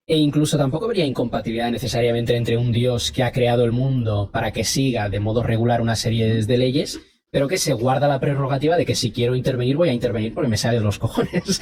E incluso tampoco habría incompatibilidad necesariamente entre un Dios que ha creado el mundo para que siga de modo regular una serie de leyes, pero que se guarda la prerrogativa de que si quiero intervenir, voy a intervenir porque me sale de los cojones.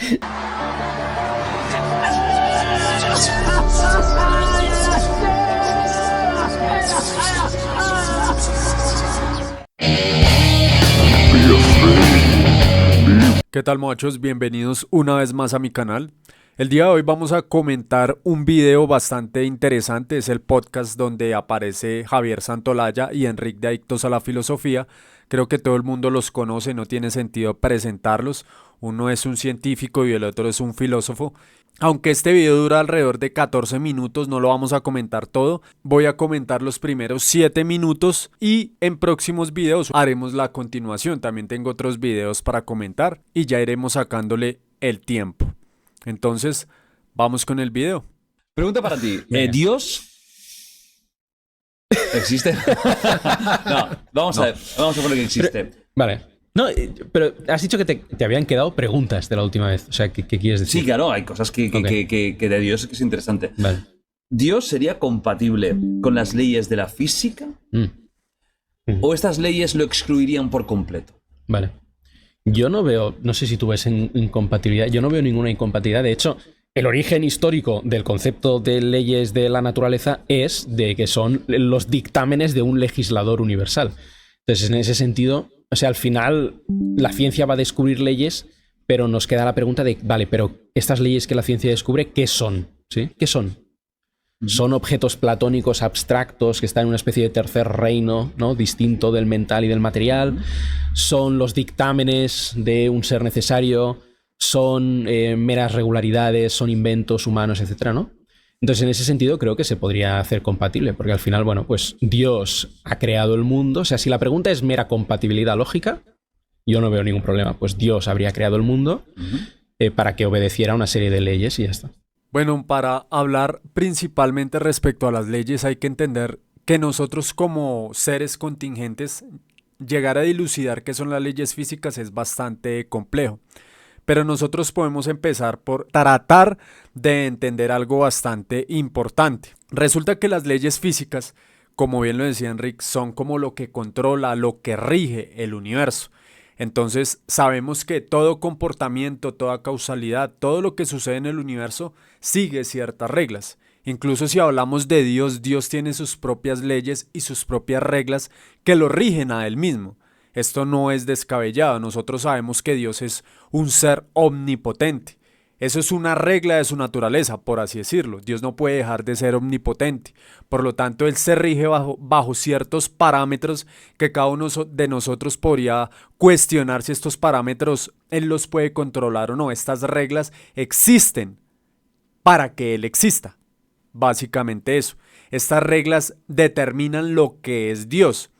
¿Qué tal, muchachos? Bienvenidos una vez más a mi canal. El día de hoy vamos a comentar un video bastante interesante. Es el podcast donde aparece Javier Santolaya y Enric de Adictos a la Filosofía. Creo que todo el mundo los conoce, no tiene sentido presentarlos. Uno es un científico y el otro es un filósofo. Aunque este video dura alrededor de 14 minutos, no lo vamos a comentar todo. Voy a comentar los primeros 7 minutos y en próximos videos haremos la continuación. También tengo otros videos para comentar y ya iremos sacándole el tiempo. Entonces, vamos con el video. Pregunta para ti. ¿Dios existe? No, vamos a ver. Vamos a poner que existe. Vale. No, pero has dicho que te habían quedado preguntas de la última vez. O sea, ¿qué quieres decir? Sí, claro, hay cosas que de Dios que es interesante. Vale. ¿Dios sería compatible con las leyes de la física? ¿O estas leyes lo excluirían por completo? Vale. Yo no veo, no sé si tú ves incompatibilidad, yo no veo ninguna incompatibilidad. De hecho, el origen histórico del concepto de leyes de la naturaleza es de que son los dictámenes de un legislador universal. Entonces, en ese sentido, o sea, al final la ciencia va a descubrir leyes, pero nos queda la pregunta de, vale, pero estas leyes que la ciencia descubre, ¿qué son? ¿Sí? ¿Qué son? Son objetos platónicos abstractos que están en una especie de tercer reino, ¿no? Distinto del mental y del material. Son los dictámenes de un ser necesario. Son meras regularidades, son inventos humanos, etcétera, ¿no? Entonces, en ese sentido, creo que se podría hacer compatible, porque al final, bueno, pues Dios ha creado el mundo. O sea, si la pregunta es mera compatibilidad lógica, yo no veo ningún problema. Pues Dios habría creado el mundo para que obedeciera a una serie de leyes y ya está. Bueno, para hablar principalmente respecto a las leyes hay que entender que nosotros como seres contingentes llegar a dilucidar qué son las leyes físicas es bastante complejo. Pero nosotros podemos empezar por tratar de entender algo bastante importante. Resulta que las leyes físicas, como bien lo decía Enric, son como lo que controla, lo que rige el universo. Entonces sabemos que todo comportamiento, toda causalidad, todo lo que sucede en el universo sigue ciertas reglas. Incluso si hablamos de Dios, Dios tiene sus propias leyes y sus propias reglas que lo rigen a él mismo. Esto no es descabellado, nosotros sabemos que Dios es un ser omnipotente. Eso es una regla de su naturaleza, por así decirlo. Dios no puede dejar de ser omnipotente. Por lo tanto, Él se rige bajo ciertos parámetros que cada uno de nosotros podría cuestionar si estos parámetros Él los puede controlar o no. Estas reglas existen para que Él exista. Básicamente eso. Estas reglas determinan lo que es Dios.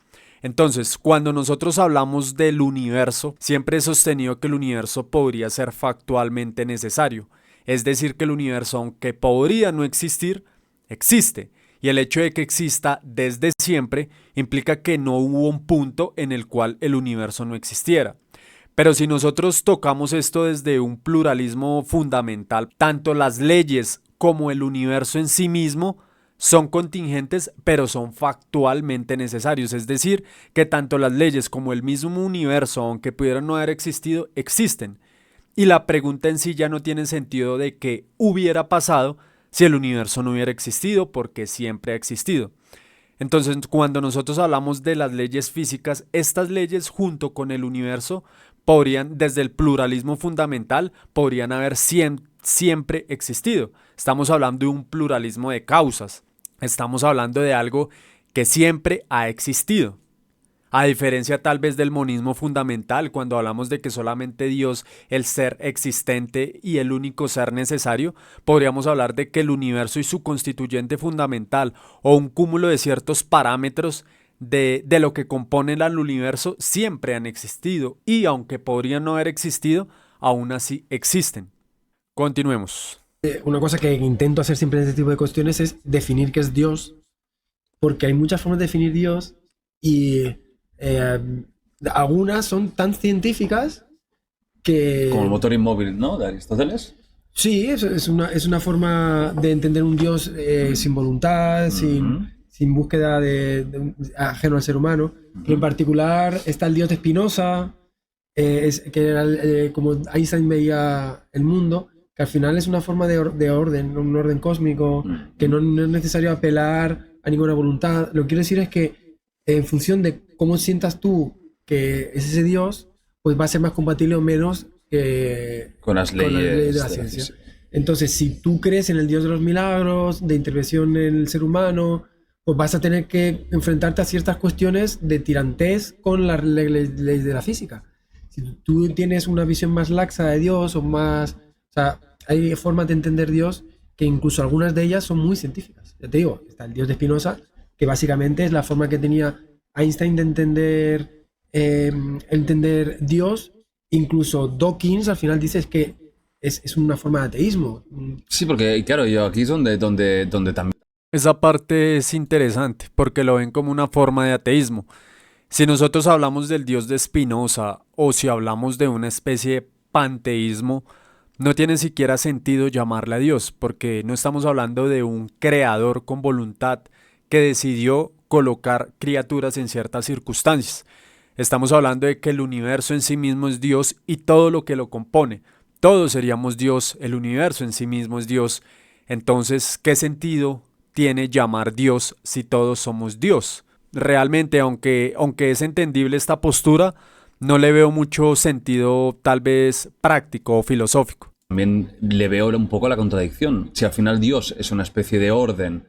Entonces, cuando nosotros hablamos del universo, siempre he sostenido que el universo podría ser factualmente necesario. Es decir, que el universo, aunque podría no existir, existe. Y el hecho de que exista desde siempre implica que no hubo un punto en el cual el universo no existiera. Pero si nosotros tocamos esto desde un pluralismo fundamental, tanto las leyes como el universo en sí mismo son contingentes, pero son factualmente necesarios. Es decir, que tanto las leyes como el mismo universo, aunque pudieran no haber existido, existen. Y la pregunta en sí ya no tiene sentido de qué hubiera pasado si el universo no hubiera existido, porque siempre ha existido. Entonces, cuando nosotros hablamos de las leyes físicas, estas leyes junto con el universo podrían, desde el pluralismo fundamental, podrían haber siempre existido. Estamos hablando de un pluralismo de causas. Estamos hablando de algo que siempre ha existido. A diferencia tal vez del monismo fundamental, cuando hablamos de que solamente Dios, el ser existente y el único ser necesario, podríamos hablar de que el universo y su constituyente fundamental o un cúmulo de ciertos parámetros de lo que compone el universo siempre han existido y aunque podrían no haber existido, aún así existen. Continuemos. Una cosa que intento hacer siempre en este tipo de cuestiones es definir qué es Dios, porque hay muchas formas de definir Dios y algunas son tan científicas que... Como el motor inmóvil, ¿no? De Aristóteles. Sí, es una forma de entender un Dios sin voluntad, sin búsqueda ajeno al ser humano. Pero en particular está el Dios de Spinoza, que era como Einstein veía el mundo, que al final es una forma de orden, un orden cósmico, que no es necesario apelar a ninguna voluntad. Lo que quiero decir es que en función de cómo sientas tú que es ese Dios, pues va a ser más compatible o menos con las leyes de la ciencia. Entonces, si tú crees en el Dios de los milagros, de intervención en el ser humano, pues vas a tener que enfrentarte a ciertas cuestiones de tirantez con las leyes de la física. Si tú tienes una visión más laxa de Dios o más... O sea, hay formas de entender Dios que incluso algunas de ellas son muy científicas. Ya te digo, está el Dios de Spinoza, que básicamente es la forma que tenía Einstein de entender Dios. Incluso Dawkins al final dice que es una forma de ateísmo. Sí, porque claro, yo aquí es donde también... Esa parte es interesante porque lo ven como una forma de ateísmo. Si nosotros hablamos del Dios de Spinoza o si hablamos de una especie de panteísmo, no tiene siquiera sentido llamarle a Dios, porque no estamos hablando de un creador con voluntad que decidió colocar criaturas en ciertas circunstancias. Estamos hablando de que el universo en sí mismo es Dios y todo lo que lo compone. Todos seríamos Dios, el universo en sí mismo es Dios. Entonces, ¿qué sentido tiene llamar Dios si todos somos Dios? Realmente, aunque es entendible esta postura, no le veo mucho sentido tal vez práctico o filosófico. También le veo un poco la contradicción. Si al final Dios es una especie de orden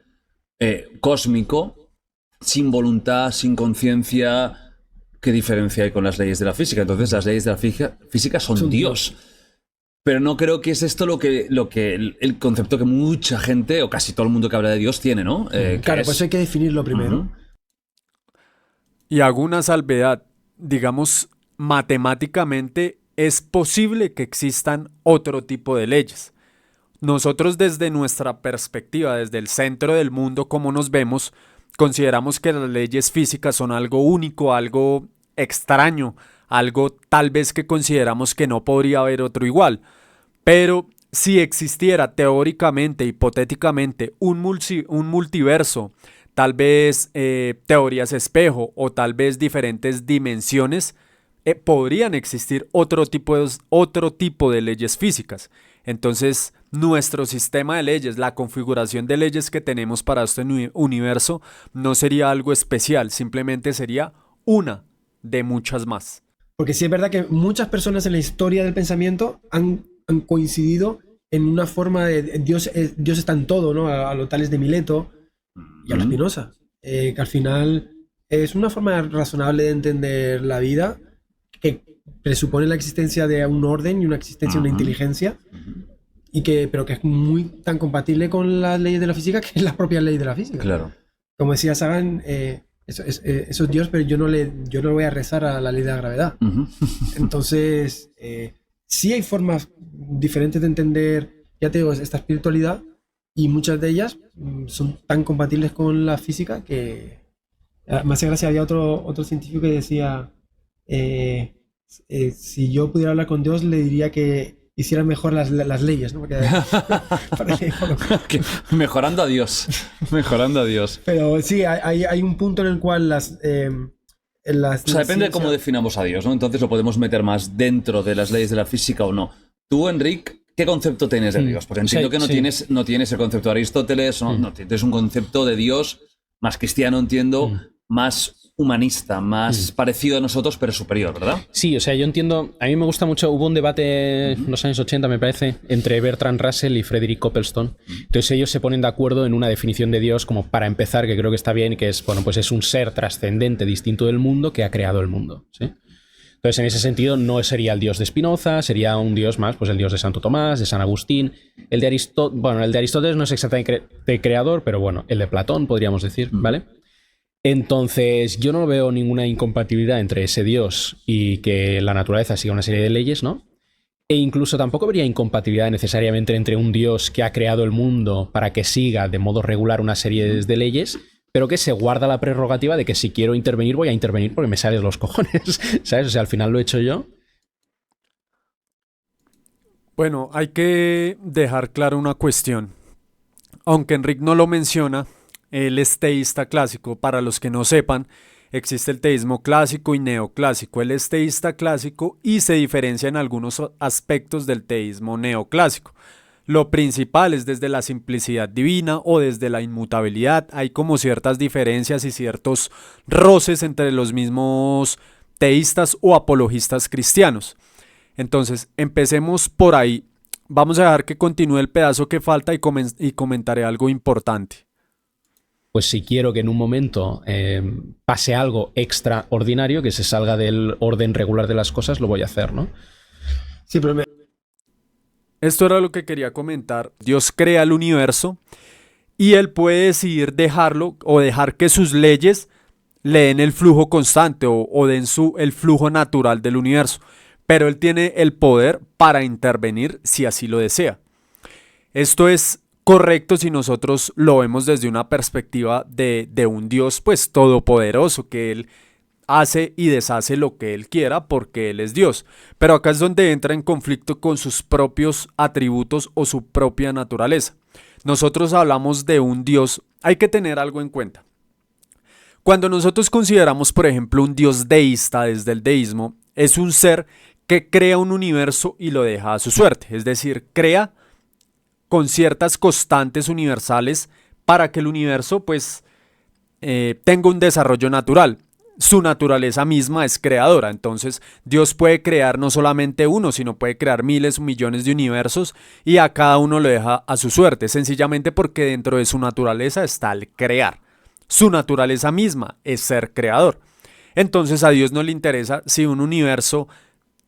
cósmico, sin voluntad, sin conciencia, ¿qué diferencia hay con las leyes de la física? Entonces las leyes de la física son Dios. Pero no creo que es esto lo que el concepto que mucha gente, o casi todo el mundo que habla de Dios tiene, ¿no? Claro, pues hay que definirlo primero. Y hago una salvedad, digamos, matemáticamente es posible que existan otro tipo de leyes. Nosotros desde nuestra perspectiva, desde el centro del mundo como nos vemos, consideramos que las leyes físicas son algo único, algo extraño, algo tal vez que consideramos que no podría haber otro igual. Pero si existiera teóricamente, hipotéticamente, un multiverso, tal vez teorías espejo o tal vez diferentes dimensiones, podrían existir otro tipo de leyes físicas. Entonces, nuestro sistema de leyes, la configuración de leyes que tenemos para este universo, no sería algo especial, simplemente sería una de muchas más. Porque sí es verdad que muchas personas en la historia del pensamiento han coincidido en una forma de Dios está en todo, ¿no? A lo Tales de Mileto y a lo Spinoza. Que al final es una forma razonable de entender la vida que presupone la existencia de un orden y una existencia de una inteligencia, pero que es muy tan compatible con las leyes de la física que es la propia ley de la física. Claro. Como decía Sagan, eso es Dios, pero yo no le voy a rezar a la ley de la gravedad. Entonces, sí hay formas diferentes de entender, ya te digo, esta espiritualidad, y muchas de ellas son tan compatibles con la física que... Me hace gracia, había otro científico que decía, si yo pudiera hablar con Dios, le diría que hiciera mejor las leyes, ¿no? Porque, mejorando a Dios. Mejorando a Dios. Pero sí, hay un punto en el cual o sea, depende de cómo definamos a Dios, ¿no? Entonces lo podemos meter más dentro de las leyes de la física o no. Tú, Enric, ¿qué concepto tienes de Dios? Porque entiendo que no tienes el concepto de Aristóteles, no tienes un concepto de Dios más cristiano, entiendo, más humanista, más parecido a nosotros, pero superior, ¿verdad? Sí, o sea, yo entiendo... A mí me gusta mucho... Hubo un debate en los años 80, me parece, entre Bertrand Russell y Frederick Coplestone. Entonces ellos se ponen de acuerdo en una definición de Dios como para empezar, que creo que está bien, que es, bueno, pues es un ser trascendente, distinto del mundo, que ha creado el mundo, ¿sí? Entonces, en ese sentido, no sería el Dios de Spinoza, sería un Dios más, pues el Dios de Santo Tomás, de San Agustín. El de Aristóteles no es exactamente creador, pero bueno, el de Platón, podríamos decir, ¿vale? Entonces, yo no veo ninguna incompatibilidad entre ese Dios y que la naturaleza siga una serie de leyes, ¿no? E incluso tampoco habría incompatibilidad necesariamente entre un Dios que ha creado el mundo para que siga de modo regular una serie de leyes, pero que se guarda la prerrogativa de que si quiero intervenir, voy a intervenir porque me sale de los cojones, ¿sabes? O sea, al final lo he hecho yo. Bueno, hay que dejar claro una cuestión. Aunque Enric no lo menciona, él es teísta clásico. Para los que no sepan, existe el teísmo clásico y neoclásico. Él es teísta clásico y se diferencia en algunos aspectos del teísmo neoclásico. Lo principal es desde la simplicidad divina o desde la inmutabilidad. Hay como ciertas diferencias y ciertos roces entre los mismos teístas o apologistas cristianos. Entonces, empecemos por ahí. Vamos a dejar que continúe el pedazo que falta y comentaré algo importante. Pues si quiero que en un momento pase algo extraordinario, que se salga del orden regular de las cosas, lo voy a hacer, ¿no? Sí, pero Esto era lo que quería comentar. Dios crea el universo y Él puede decidir dejarlo o dejar que sus leyes le den el flujo constante o den el flujo natural del universo. Pero Él tiene el poder para intervenir si así lo desea. Esto es correcto si nosotros lo vemos desde una perspectiva de un Dios pues todopoderoso, que Él hace y deshace lo que Él quiera porque Él es Dios. Pero acá es donde entra en conflicto con sus propios atributos o su propia naturaleza. Nosotros hablamos de un Dios, hay que tener algo en cuenta. Cuando nosotros consideramos, por ejemplo, un Dios deísta desde el deísmo, es un ser que crea un universo y lo deja a su suerte. Es decir, crea con ciertas constantes universales para que el universo pues tenga un desarrollo natural. Su naturaleza misma es creadora, entonces Dios puede crear no solamente uno, sino puede crear miles o millones de universos y a cada uno lo deja a su suerte, sencillamente porque dentro de su naturaleza está el crear. Su naturaleza misma es ser creador. Entonces a Dios no le interesa si un universo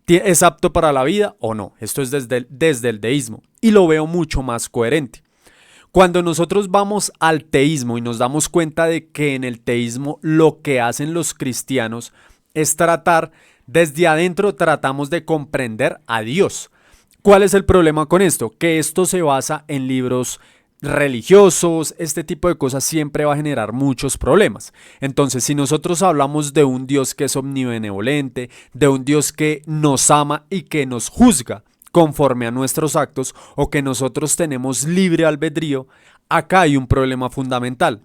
es apto para la vida o no. Esto es desde el deísmo y lo veo mucho más coherente. Cuando nosotros vamos al teísmo y nos damos cuenta de que en el teísmo lo que hacen los cristianos es tratar, desde adentro tratamos de comprender a Dios. ¿Cuál es el problema con esto? Que esto se basa en libros religiosos, este tipo de cosas siempre va a generar muchos problemas. Entonces, si nosotros hablamos de un Dios que es omnibenevolente, de un Dios que nos ama y que nos juzga conforme a nuestros actos o que nosotros tenemos libre albedrío, acá hay un problema fundamental.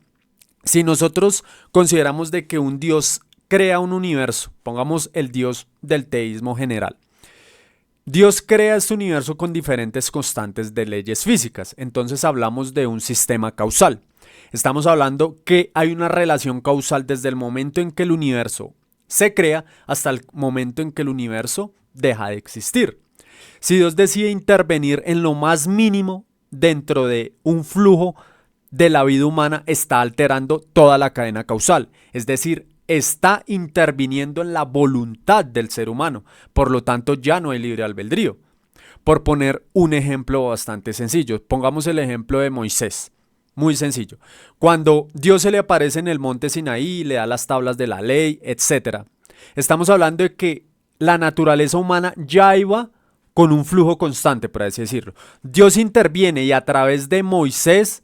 Si nosotros consideramos de que un Dios crea un universo, pongamos el Dios del teísmo general, Dios crea este universo con diferentes constantes de leyes físicas, entonces hablamos de un sistema causal. Estamos hablando que hay una relación causal desde el momento en que el universo se crea hasta el momento en que el universo deja de existir. Si Dios decide intervenir en lo más mínimo dentro de un flujo de la vida humana, está alterando toda la cadena causal, es decir, está interviniendo en la voluntad del ser humano, por lo tanto ya no hay libre albedrío. Por poner un ejemplo bastante sencillo, pongamos el ejemplo de Moisés, muy sencillo. Cuando Dios se le aparece en el monte Sinaí, le da las tablas de la ley, etc. Estamos hablando de que la naturaleza humana ya iba con un flujo constante, por así decirlo. Dios interviene y a través de Moisés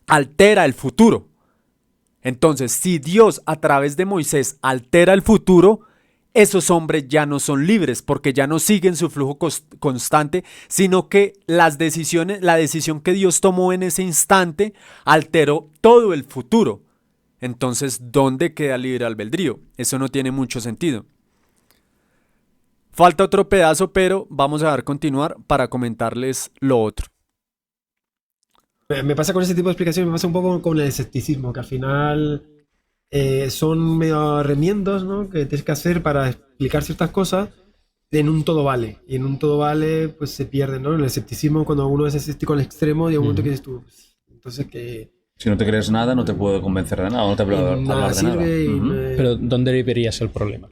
altera el futuro. Entonces, si Dios a través de Moisés altera el futuro, esos hombres ya no son libres porque ya no siguen su flujo constante, sino que la decisión que Dios tomó en ese instante alteró todo el futuro. Entonces, ¿dónde queda libre albedrío? Eso no tiene mucho sentido. Falta otro pedazo, pero vamos a continuar para comentarles lo otro. Me pasa con ese tipo de explicaciones, me pasa un poco con el escepticismo, que al final son medio remiendos, ¿no?, que tienes que hacer para explicar ciertas cosas en un todo vale. Y en un todo vale, pues se pierde, ¿no? En el escepticismo, cuando uno es escéptico al extremo, llega un momento que dices tú, entonces que... Si no te crees nada, no te puedo convencer de nada, no te puedo hablar de nada. Pero ¿dónde verías el problema?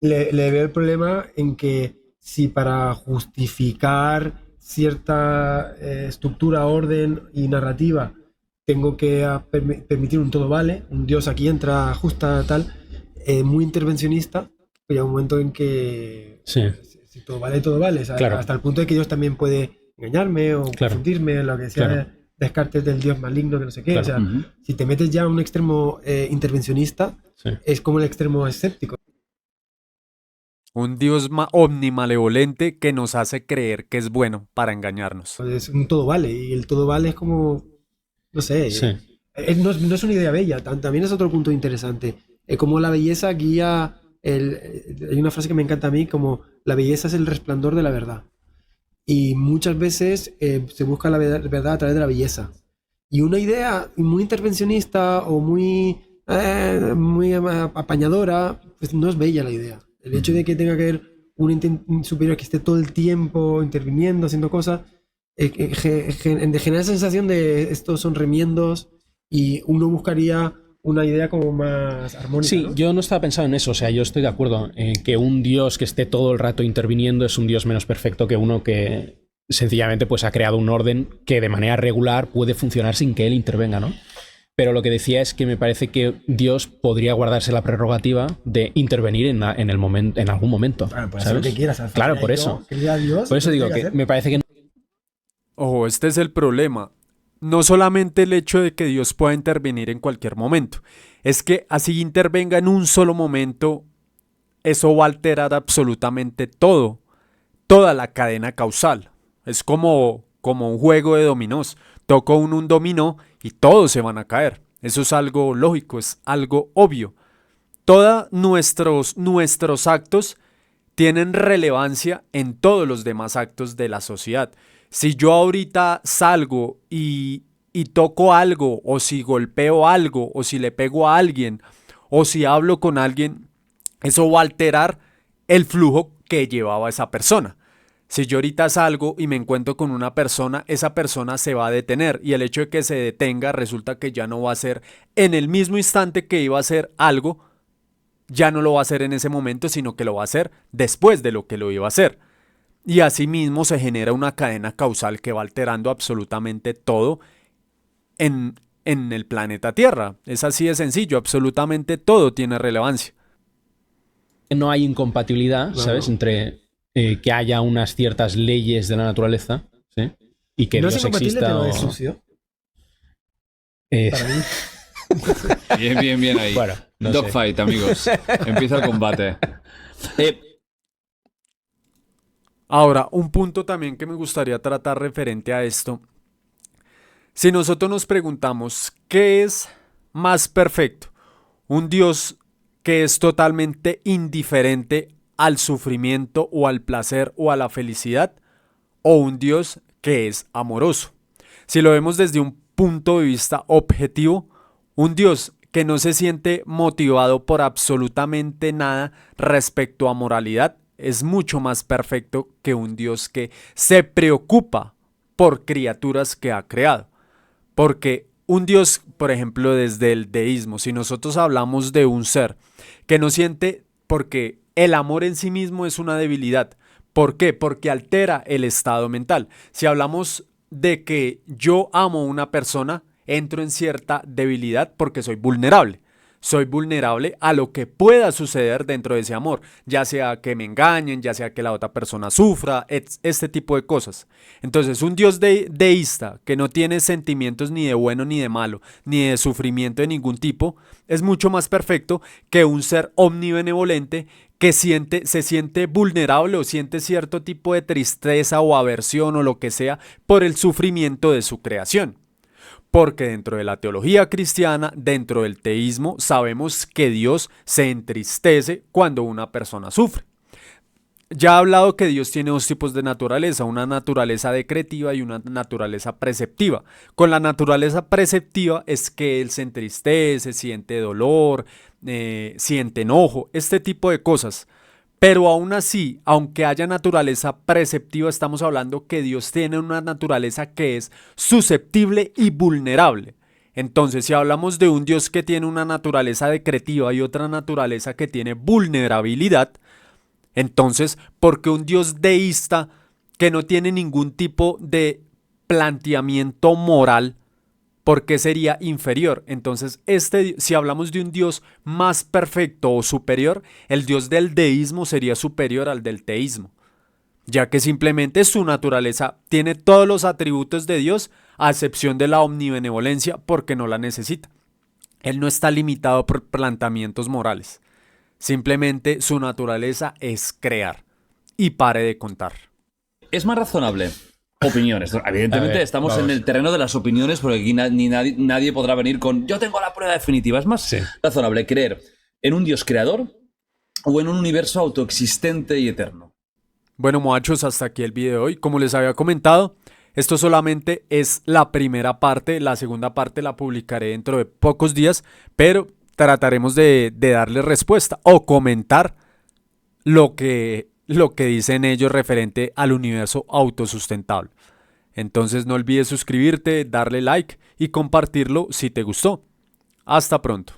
Le veo el problema en que si para justificar cierta estructura, orden y narrativa tengo que permitir un todo vale, un Dios aquí entra, ajusta, tal, muy intervencionista, pues llega un momento en que sí. Si todo vale, ¿sabes? Claro. Hasta el punto de que Dios también puede engañarme o confundirme, lo que sea, claro. Descartes del Dios maligno, que no sé qué, claro. O sea, si te metes ya a un extremo intervencionista, sí, es como el extremo escéptico. Un Dios omnimalevolente que nos hace creer que es bueno para engañarnos. Es un todo vale, y el todo vale es como, no sé, Sí. no es una idea bella, también es otro punto interesante. Como la belleza guía, hay una frase que me encanta a mí, como la belleza es el resplandor de la verdad. Y muchas veces se busca la verdad a través de la belleza. Y una idea muy intervencionista o muy apañadora, pues no es bella la idea. El hecho de que tenga que haber un superior que esté todo el tiempo interviniendo, haciendo cosas, genera la sensación de estos son remiendos y uno buscaría una idea como más armónica. Sí, ¿no? yo no estaba pensando en eso, o sea, yo estoy de acuerdo en que un dios que esté todo el rato interviniendo es un dios menos perfecto que uno que sencillamente pues ha creado un orden que de manera regular puede funcionar sin que él intervenga, ¿no? Pero lo que decía es que me parece que Dios podría guardarse la prerrogativa de intervenir en algún momento. Claro, puedes hacer lo ¿sabes? que quieras. Al Claro, final, por eso. Por eso digo que me parece que Ojo, este es el problema. No solamente el hecho de que Dios pueda intervenir en cualquier momento, es que así intervenga en un solo momento, eso va a alterar absolutamente todo, toda la cadena causal. Es como un juego de dominós. Toca un dominó y todos se van a caer. Eso es algo lógico, es algo obvio. Todos nuestros actos tienen relevancia en todos los demás actos de la sociedad. Si yo ahorita salgo y toco algo, o si golpeo algo, o si le pego a alguien, o si hablo con alguien, eso va a alterar el flujo que llevaba esa persona. Si yo ahorita salgo y me encuentro con una persona, esa persona se va a detener y el hecho de que se detenga resulta que ya no va a ser en el mismo instante que iba a hacer algo, ya no lo va a hacer en ese momento, sino que lo va a hacer después de lo que lo iba a hacer. Y asimismo se genera una cadena causal que va alterando absolutamente todo en el planeta Tierra. Es así de sencillo, absolutamente todo tiene relevancia. no hay incompatibilidad, Claro. ¿sabes? Entre que haya unas ciertas leyes de la naturaleza, ¿sí? Y que no es Dios incompatible, exista. pero o- es sucio. Eh, Para mí. Bien ahí. Bueno, no sé. Dogfight, amigos. Empieza el combate. Ahora, un punto también que me gustaría tratar referente a esto. Si nosotros nos preguntamos, ¿qué es más perfecto? ¿Un Dios que es totalmente indiferente al sufrimiento o al placer o a la felicidad? ¿O un Dios que es amoroso? Si lo vemos desde un punto de vista objetivo, un Dios que no se siente motivado por absolutamente nada respecto a moralidad es mucho más perfecto que un Dios que se preocupa por criaturas que ha creado. Porque un Dios, por ejemplo, desde el deísmo, si nosotros hablamos de un ser que no siente, porque el amor en sí mismo es una debilidad. ¿Por qué? Porque altera el estado mental. Si hablamos de que yo amo a una persona, entro en cierta debilidad porque soy vulnerable. Soy vulnerable a lo que pueda suceder dentro de ese amor, ya sea que me engañen, ya sea que la otra persona sufra, este tipo de cosas. Entonces, un Dios deísta que no tiene sentimientos ni de bueno ni de malo, ni de sufrimiento de ningún tipo, es mucho más perfecto que un ser omnibenevolente que se siente vulnerable o siente cierto tipo de tristeza o aversión o lo que sea por el sufrimiento de su creación. Porque dentro de la teología cristiana, dentro del teísmo, sabemos que Dios se entristece cuando una persona sufre. Ya he hablado que Dios tiene dos tipos de naturaleza, una naturaleza decretiva y una naturaleza preceptiva. Con la naturaleza preceptiva es que Él se entristece, siente dolor, siente enojo, este tipo de cosas. Pero aún así, aunque haya naturaleza preceptiva, estamos hablando que Dios tiene una naturaleza que es susceptible y vulnerable. Entonces, si hablamos de un Dios que tiene una naturaleza decretiva y otra naturaleza que tiene vulnerabilidad, entonces, ¿por qué un Dios deísta que no tiene ningún tipo de planteamiento moral, por qué sería inferior? Entonces, si hablamos de un Dios más perfecto o superior, el Dios del deísmo sería superior al del teísmo, ya que simplemente su naturaleza tiene todos los atributos de Dios, a excepción de la omnibenevolencia, porque no la necesita. Él no está limitado por planteamientos morales. Simplemente su naturaleza es crear. Y pare de contar. Es más razonable. Opiniones. Evidentemente A ver, estamos vamos. en el terreno de las opiniones porque aquí nadie podrá venir con yo tengo la prueba definitiva. Es más Sí. razonable creer en un Dios creador o en un universo autoexistente y eterno. Bueno, muchachos, hasta aquí el video de hoy. Como les había comentado, esto solamente es la primera parte. La segunda parte la publicaré dentro de pocos días, pero trataremos de darle respuesta o comentar lo que dicen ellos referente al universo autosustentable. Entonces no olvides suscribirte, darle like y compartirlo si te gustó. Hasta pronto.